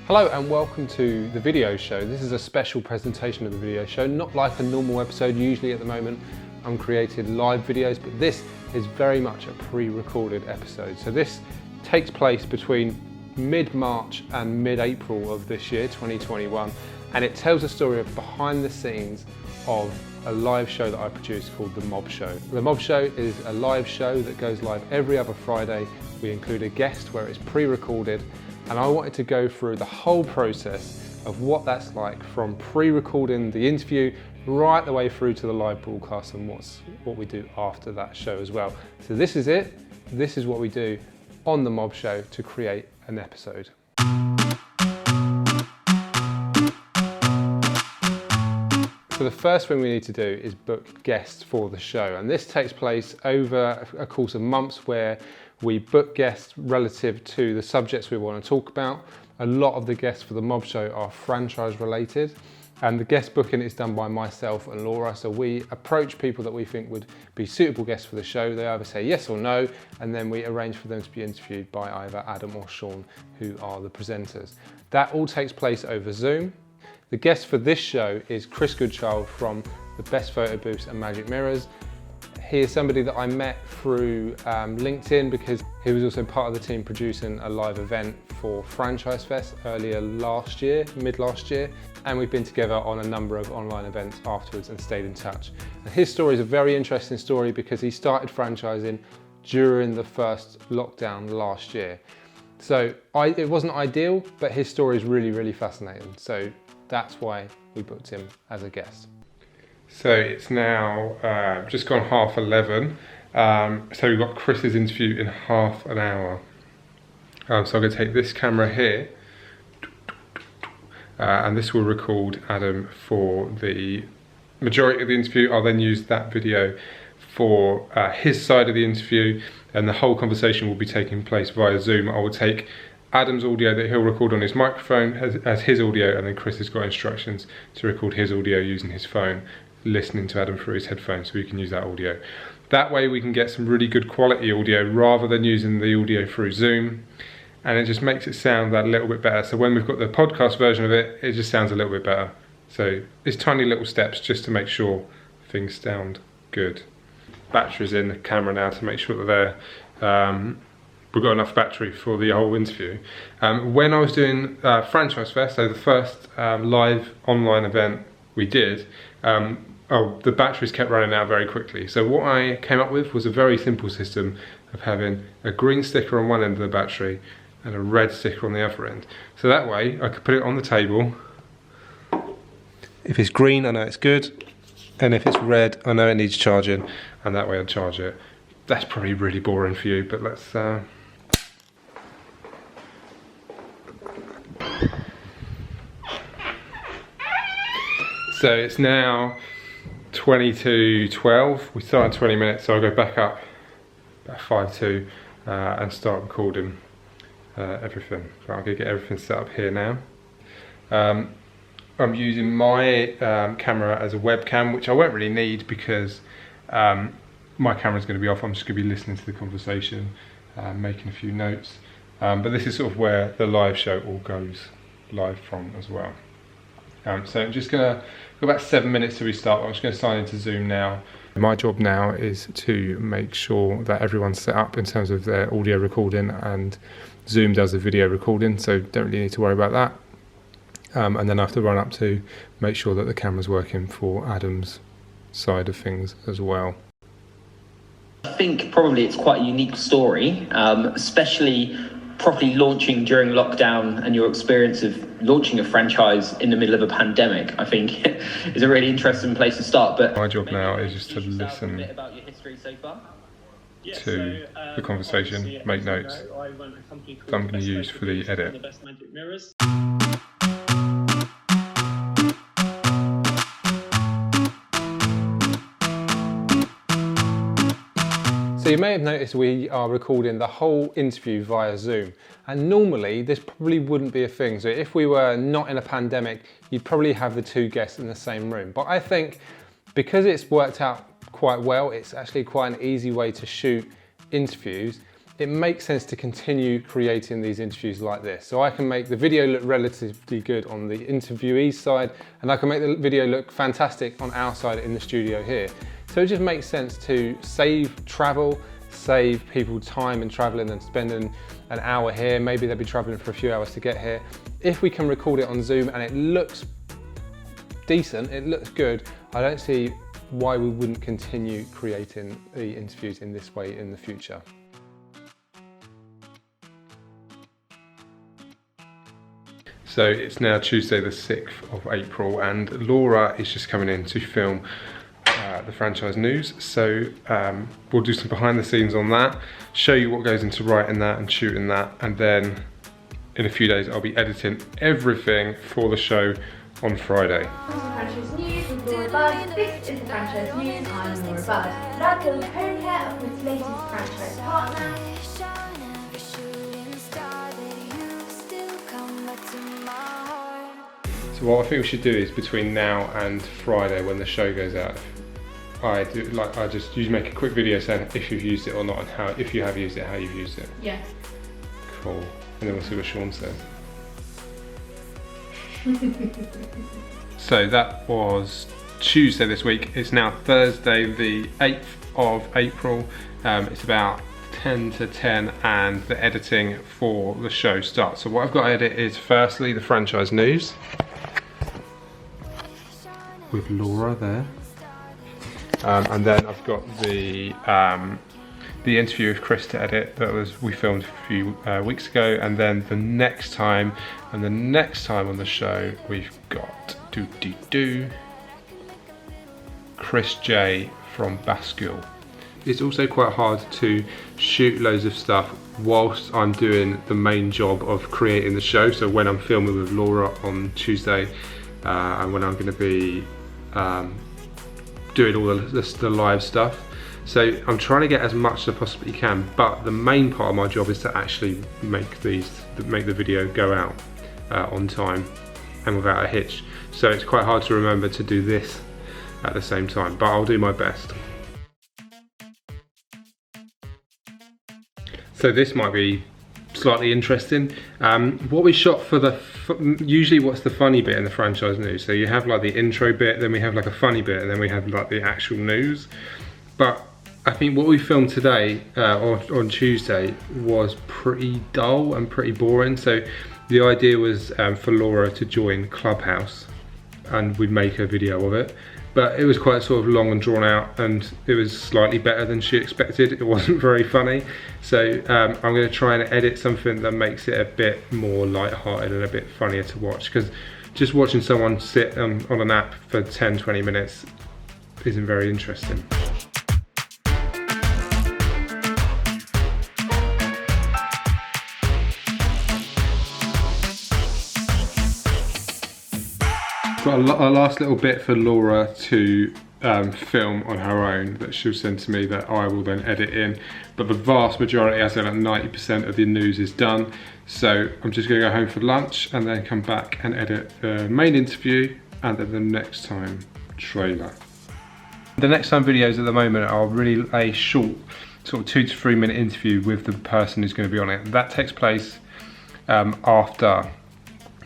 Hello and welcome to the video show. This is a special presentation of the video show, not like a normal episode. Usually at the moment I'm creating live videos, but this is very much a pre-recorded episode. So this takes place between mid-March and mid-April of this year, 2021, and it tells a story of behind the scenes of a live show that I produced called The Mob Show. The Mob Show is a live show that goes live every other Friday. We include a guest where it's pre-recorded, and I wanted to go through the whole process of what that's like, from pre-recording the interview right the way through to the live broadcast, and what we do after that show as well. So this is it. This is what we do on The Mob Show to create an episode. So the first thing we need to do is book guests for the show, and this takes place over a course of months where we book guests relative to the subjects we want to talk about. A lot of the guests for the Mob Show are franchise related, and the guest booking is done by myself and Laura. So we approach people that we think would be suitable guests for the show. They either say yes or no, and then we arrange for them to be interviewed by either Adam or Sean, who are the presenters. That all takes place over Zoom. The guest for this show is Chris Goodchild from the Best Photo Booths and Magic Mirrors. He is somebody that I met through LinkedIn, because he was also part of the team producing a live event for Franchise Fest earlier last year, mid last year, and we've been together on a number of online events afterwards and stayed in touch. And his story is a very interesting story because he started franchising during the first lockdown last year. So it wasn't ideal, but his story is really, really fascinating. So that's why we booked him as a guest. So it's now just gone 11:30. So we've got Chris's interview in half an hour. So I'm going to take this camera here, and this will record Adam for the majority of the interview. I'll then use that video for his side of the interview, and the whole conversation will be taking place via Zoom. I will take Adam's audio that he'll record on his microphone as his audio, and then Chris has got instructions to record his audio using his phone, listening to Adam through his headphones, so we can use that audio. That way we can get some really good quality audio rather than using the audio through Zoom, and it just makes it sound that little bit better. So when we've got the podcast version of it, it just sounds a little bit better. So it's tiny little steps just to make sure things sound good. Batteries in the camera now to make sure that we've got enough battery for the whole interview. When I was doing Franchise Fest, so the first live online event we did, the batteries kept running out very quickly. So what I came up with was a very simple system of having a green sticker on one end of the battery and a red sticker on the other end. So that way I could put it on the table. If it's green, I know it's good, and if it's red, I know it needs charging, and that way I'd charge it. That's probably really boring for you, but let's So it's now 22:12. We started 20 minutes, so I'll go back up about 5:02 and start recording everything. So I'm going to get everything set up here now. I'm using my camera as a webcam, which I won't really need because my camera's going to be off. I'm just going to be listening to the conversation, making a few notes. But this is sort of where the live show all goes live from as well. So I'm just going to go about 7 minutes to restart. I'm just going to sign into Zoom now. My job now is to make sure that everyone's set up in terms of their audio recording, and Zoom does the video recording, so don't really need to worry about that. And then I have to run up to make sure that the camera's working for Adam's side of things as well. I think probably it's quite a unique story, especially properly launching during lockdown, and your experience of launching a franchise in the middle of a pandemic, I think is a really interesting place to start. But my job now is just to listen to the conversation, make notes that I'm going to use for the edit. So you may have noticed we are recording the whole interview via Zoom, and normally this probably wouldn't be a thing. So if we were not in a pandemic, you'd probably have the two guests in the same room. But I think because it's worked out quite well, it's actually quite an easy way to shoot interviews. it makes sense to continue creating these interviews like this. So I can make the video look relatively good on the interviewee's side, and I can make the video look fantastic on our side in the studio here. So it just makes sense to save travel, save people time in traveling and spending an hour here. Maybe they'll be traveling for a few hours to get here. If we can record it on Zoom and it looks decent, it looks good, I don't see why we wouldn't continue creating the interviews in this way in the future. So it's now Tuesday the 6th of April and Laura is just coming in to film the franchise news. So we'll do some behind the scenes on that, show you what goes into writing that and shooting that, and then in a few days I'll be editing everything for the show on Friday. Franchise News with Laura Budd. This is the Franchise News. I'm Laura Budd. I've got the co-care of this latest franchise partner. So what I think we should do is between now and Friday when the show goes out, I just usually make a quick video saying if you've used it or not, and how, if you have used it, how you've used it. Yeah. Cool. And then we'll see what Sean says. So that was Tuesday this week. It's now Thursday the 8th of April. It's about 10 to 10 and the editing for the show starts. So what I've got to edit is firstly the franchise news with Laura there. And then I've got the interview with Chris to edit that we filmed a few weeks ago, and then the next time on the show we've got Chris J from Bascule. It's also quite hard to shoot loads of stuff whilst I'm doing the main job of creating the show. So when I'm filming with Laura on Tuesday and when I'm going to be doing all the live stuff. So I'm trying to get as much as I possibly can, but the main part of my job is to actually make the video go out on time and without a hitch. So it's quite hard to remember to do this at the same time, but I'll do my best. So this might be slightly interesting. What we shot for usually what's the funny bit in the franchise news? So you have like the intro bit, then we have like a funny bit, and then we have like the actual news. But I think what we filmed today on Tuesday was pretty dull and pretty boring. So the idea was for Laura to join Clubhouse and we'd make a video of it. But it was quite sort of long and drawn out, and it was slightly better than she expected. It wasn't very funny. So I'm going to try and edit something that makes it a bit more light-hearted and a bit funnier to watch, because just watching someone sit on an app for 10-20 minutes isn't very interesting. Got a last little bit for Laura to film on her own that she'll send to me that I will then edit in, but the vast majority, I say like 90% of the news is done. So I'm just going to go home for lunch and then come back and edit the main interview and then the next time trailer. The next time videos at the moment are really a short sort of 2 to 3 minute interview with the person who's going to be on it. That takes place after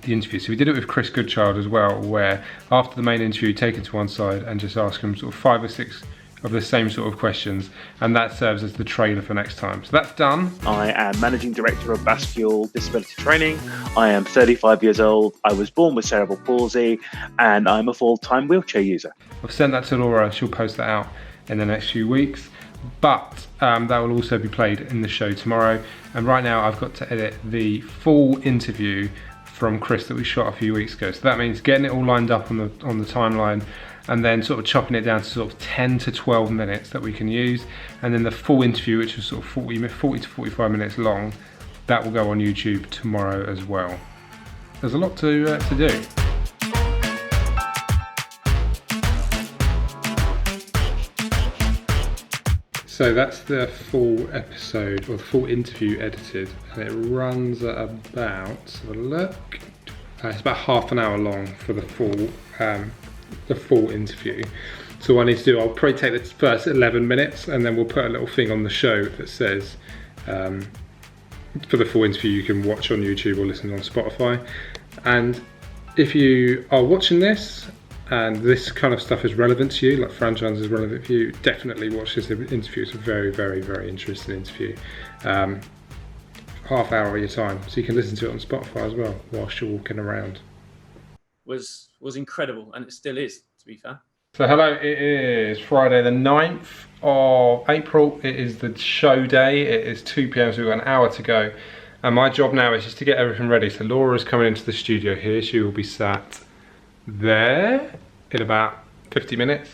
the interview. So we did it with Chris Goodchild as well, where after the main interview, take it to one side and just ask him sort of 5 or 6 of the same sort of questions, and that serves as the trailer for next time. So that's done. I am Managing Director of Bascule Disability Training. I am 35 years old. I was born with cerebral palsy, and I'm a full-time wheelchair user. I've sent that to Laura. She'll post that out in the next few weeks, but that will also be played in the show tomorrow. And right now I've got to edit the full interview from Chris that we shot a few weeks ago. So that means getting it all lined up on the timeline, and then sort of chopping it down to sort of 10 to 12 minutes that we can use. And then the full interview, which is sort of 40 to 45 minutes long, that will go on YouTube tomorrow as well. There's a lot to do. So that's the full episode, or the full interview edited, and it runs at about, let's have a look, it's about half an hour long for the full interview. So what I need to do, I'll probably take the first 11 minutes and then we'll put a little thing on the show that says For the full interview, you can watch on YouTube or listen on Spotify. And if you are watching this and this kind of stuff is relevant to you, like franchise is relevant for you, definitely watch this interview. It's a very, very, very interesting interview. Half hour of your time, so you can listen to it on Spotify as well whilst you're walking around. Was incredible, and it still is, to be fair. So hello, it is Friday the 9th of April. It is the show day. It is 2 p.m, so we've got an hour to go. And my job now is just to get everything ready. So Laura is coming into the studio here. She will be sat there in about 50 minutes.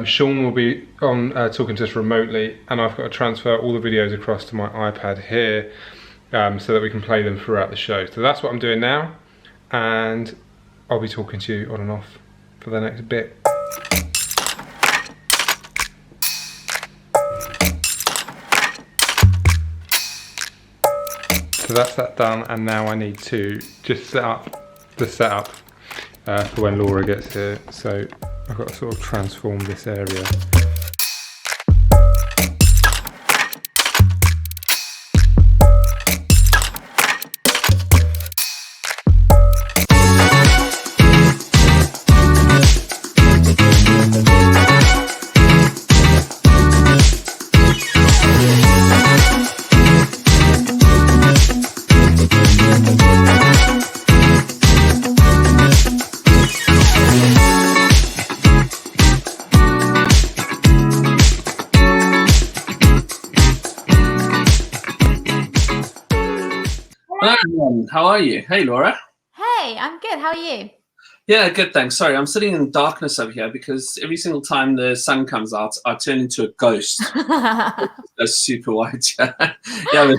Sean will be on talking to us remotely, and I've got to transfer all the videos across to my iPad here so that we can play them throughout the show. So that's what I'm doing now, and I'll be talking to you on and off for the next bit. So that's that done, and now I need to just set up the setup for when Laura gets here. So I've got to sort of transform this area. Hello, everyone. How are you? Hey, Laura. Hey, I'm good. How are you? Yeah, good, thanks. Sorry, I'm sitting in darkness over here because every single time the sun comes out, I turn into a ghost. That's super white. Yeah,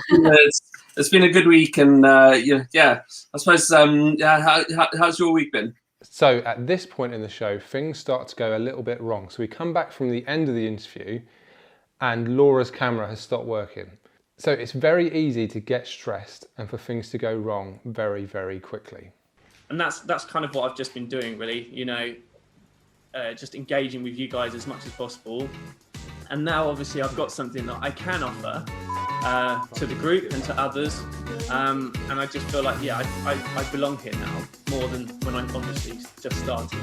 it's been a good week, and yeah. I suppose. How's your week been? So at this point in the show, things start to go a little bit wrong. So we come back from the end of the interview, and Laura's camera has stopped working. So it's very easy to get stressed and for things to go wrong very, very quickly. And that's kind of what I've just been doing, really. Just engaging with you guys as much as possible. And now, obviously, I've got something that I can offer to the group and to others. And I just feel like, yeah, I belong here now more than when I obviously just started.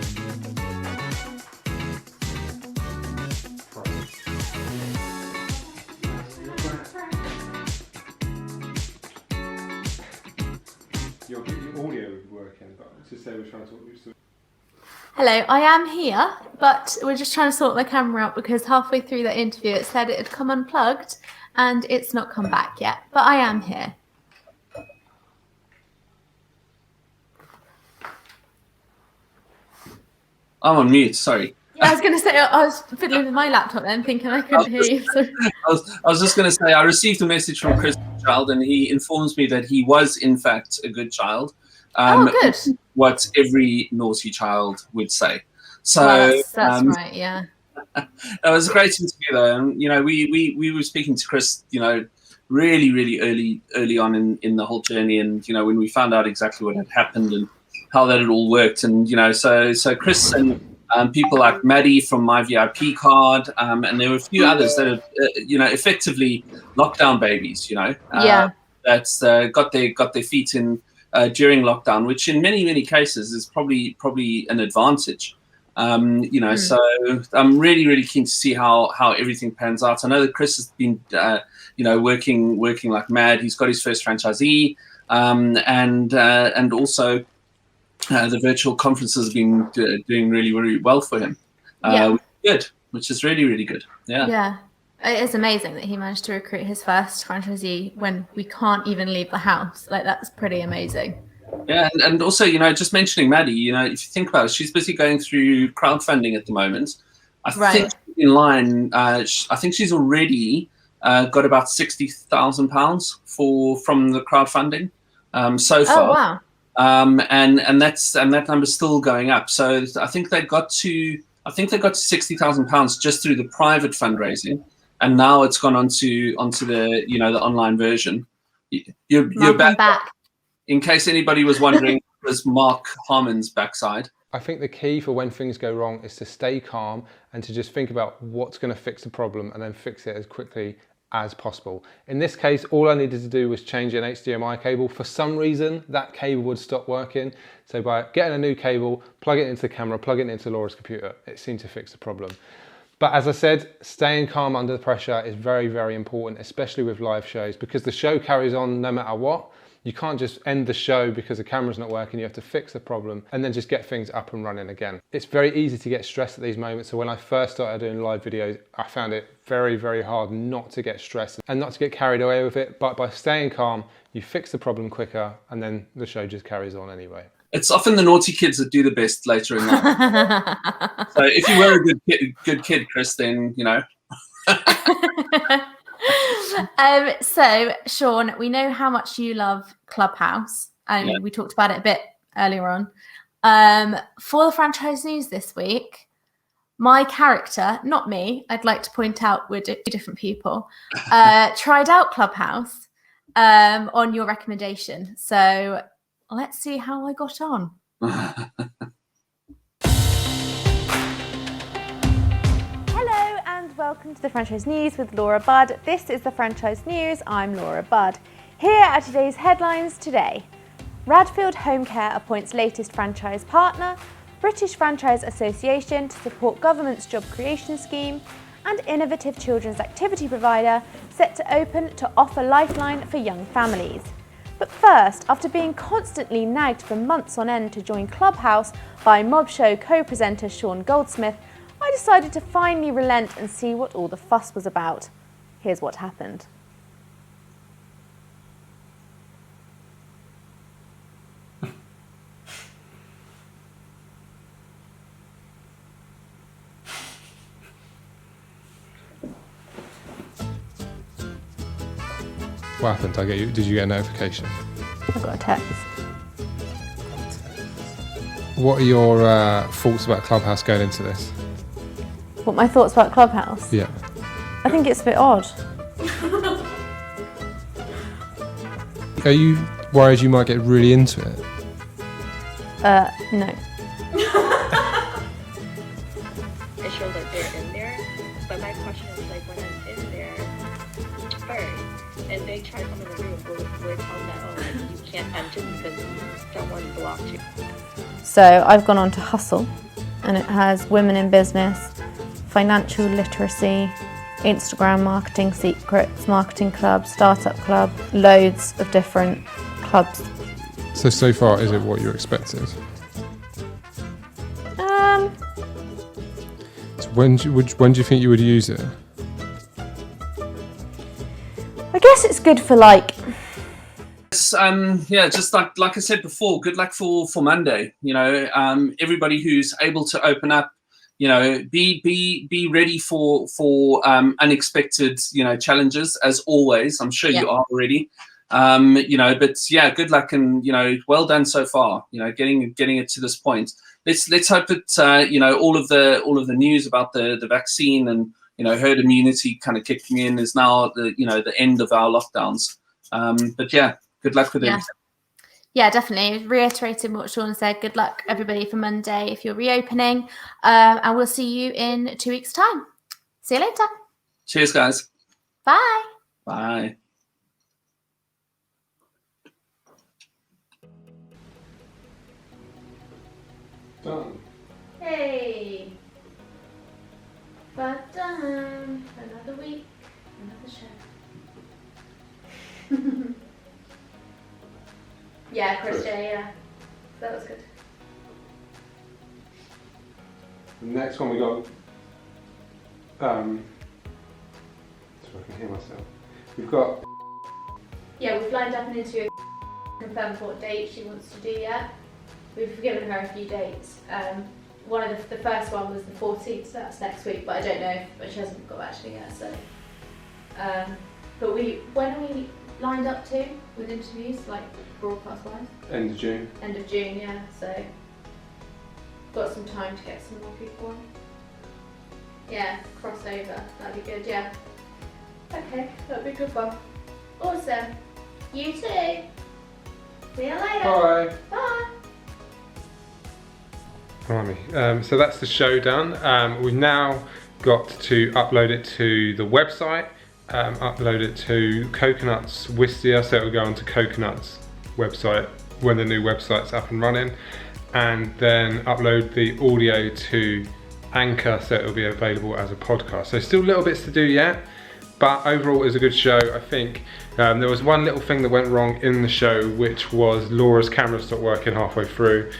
Your audio is working, but to say we're trying to talk you. Hello, I am here, but we're just trying to sort the camera out because halfway through the interview it said it had come unplugged and it's not come back yet, but I am here. I'm on mute, sorry. Yeah, I was going to say, I was fiddling with my laptop then, thinking I couldn't hear you. So. I was just going to say, I received a message from Chris Child, and he informs me that he was, in fact, a good child. Good. What every naughty child would say. So well, that's right, yeah. It was a great interview, though. And, we were speaking to Chris, really, really early on in the whole journey. And, when we found out exactly what had happened and how that had all worked. And, so Chris and people like Maddie from My VIP Card, and there were a few others that are, effectively lockdown babies, that's got their feet in during lockdown, which in many cases is probably an advantage. So I'm really keen to see how everything pans out. I know that Chris has been, working like mad. He's got his first franchisee, and also the virtual conferences have been doing really, really well for him. Which is really good. Yeah. It is amazing that he managed to recruit his first franchisee when we can't even leave the house. Like, that's pretty amazing. Yeah, and also, just mentioning Maddie, if you think about it, she's busy going through crowdfunding at the moment. I think in line, I think she's already got about £60,000 from the crowdfunding so far. Oh, wow. And that number's still going up. So I think they got to £60,000 just through the private fundraising, and now it's gone onto the the online version. You're back. In case anybody was wondering, it was Mark Harmon's backside. I think the key for when things go wrong is to stay calm and to just think about what's going to fix the problem and then fix it as quickly as possible. In this case, all I needed to do was change an HDMI cable. For some reason, that cable would stop working. So by getting a new cable, plug it into the camera, plug it into Laura's computer, it seemed to fix the problem. But as I said, staying calm under the pressure is very, very important, especially with live shows, because the show carries on no matter what. You can't just end the show because the camera's not working. You have to fix the problem and then just get things up and running again. It's very easy to get stressed at these moments. So when I first started doing live videos, I found it very, very hard not to get stressed and not to get carried away with it. But by staying calm, you fix the problem quicker and then the show just carries on anyway. It's often the naughty kids that do the best later in life. So if you were a good kid, Chris, then, you know. So, Sean, we know how much you love Clubhouse, and we talked about it a bit earlier on. For the franchise news this week, my character, not me, I'd like to point out we're two different people, tried out Clubhouse on your recommendation. So let's see how I got on. Welcome to the Franchise News with Laura Budd. This is the Franchise News. I'm Laura Budd. Here are today's headlines today. Radfield Home Care appoints latest franchise partner, British Franchise Association to support government's job creation scheme, and innovative children's activity provider set to open to offer Lifeline for young families. But first, after being constantly nagged for months on end to join Clubhouse by Mob Show co-presenter Sean Goldsmith, I decided to finally relent and see what all the fuss was about. Here's what happened. What happened? Did you get a notification? I got a text. What are your thoughts about Clubhouse going into this? What my thoughts about Clubhouse? Yeah. I think it's a bit odd. Are you worried you might get really into it? No. It shows that they're in there, but my question is like when I'm in there first and they try to come in the room, will it tell them that, oh, like, you can't enter because someone blocked you? So I've gone on to Hustle, and it has women in business, financial literacy, Instagram marketing secrets, marketing club, startup club, loads of different clubs. So far, is it what you expected? So when do you think you would use it? I guess it's good for like. Just like I said before, good luck for Monday. You know, everybody who's able to open up, you know, be ready for unexpected, you know, challenges as always. I'm sure you are already. You know, but yeah, good luck and, you know, well done so far. You know, getting it to this point. Let's hope that you know, all of the news about the vaccine and, you know, herd immunity kind of kicking in is now the end of our lockdowns. But yeah, good luck with everything. Yeah, definitely. Reiterating what Sean said, good luck everybody for Monday if you're reopening. And we'll see you in 2 weeks' time. See you later. Cheers, guys. Bye. Bye. Done. Hey. But done. Another week, another show. Yeah, Chris J, yeah. That was good. The next one we got, so I can hear myself. We've got. Yeah, we've lined up an interview, confirmed what date she wants to do yet. We've given her a few dates. One of the first one was the 14th, so that's next week, but I don't know if she hasn't got back to me yet, so. But when are we lined up to with interviews, like broadcast wise? End of June. End of June, yeah, so got some time to get some more people on. Yeah, crossover, that'd be good, yeah. Okay, that'd be a good one. Awesome. You too. See you later. Bye. Bye. Blimey. So that's the show done. We've now got to upload it to the website, upload it to Coconut's Wistia, so it will go onto Coconut's website when the new website's up and running, and then upload the audio to Anchor, so it will be available as a podcast. So still little bits to do yet, but overall it was a good show. I think there was one little thing that went wrong in the show, which was Laura's camera stopped working halfway through,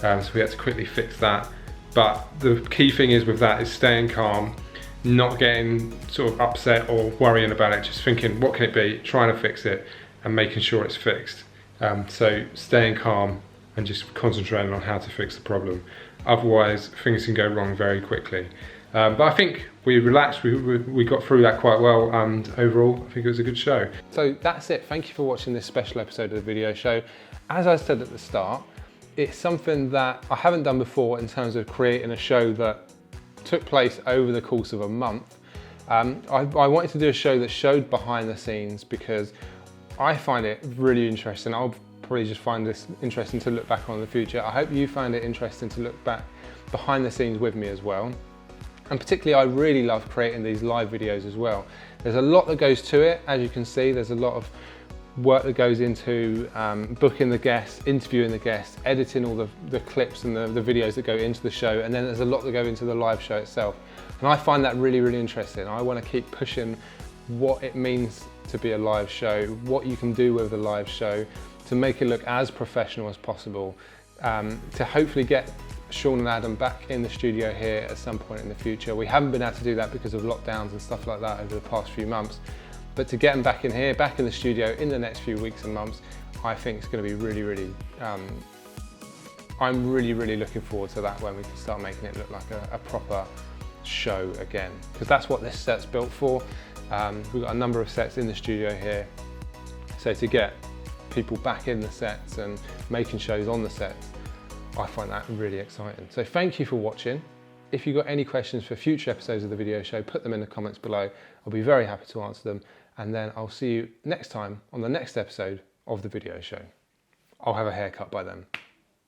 so we had to quickly fix that. But the key thing is with that is staying calm, not getting sort of upset or worrying about it, just thinking what can it be, trying to fix it and making sure it's fixed. So staying calm and just concentrating on how to fix the problem. Otherwise things can go wrong very quickly. But I think we relaxed, we got through that quite well, and overall I think it was a good show. So that's it. Thank you for watching this special episode of the video show. As I said at the start, it's something that I haven't done before in terms of creating a show that took place over the course of a month. I wanted to do a show that showed behind the scenes because I find it really interesting. I'll probably just find this interesting to look back on in the future. I hope you find it interesting to look back behind the scenes with me as well. And particularly I really love creating these live videos as well. There's a lot that goes to it, as you can see. There's a lot of work that goes into booking the guests, interviewing the guests, editing all the clips and the videos that go into the show, and then there's a lot that go into the live show itself. And I find that really, really interesting. I want to keep pushing what it means to be a live show, what you can do with a live show to make it look as professional as possible, to hopefully get Sean and Adam back in the studio here at some point in the future. We haven't been able to do that because of lockdowns and stuff like that over the past few months. But to get them back in here, back in the studio in the next few weeks and months, I think it's going to be really, really, I'm really, really looking forward to that when we can start making it look like a proper show again. Because that's what this set's built for. We've got a number of sets in the studio here. So to get people back in the sets and making shows on the sets, I find that really exciting. So thank you for watching. If you've got any questions for future episodes of the video show, put them in the comments below. I'll be very happy to answer them. And then I'll see you next time on the next episode of the video show. I'll have a haircut by then.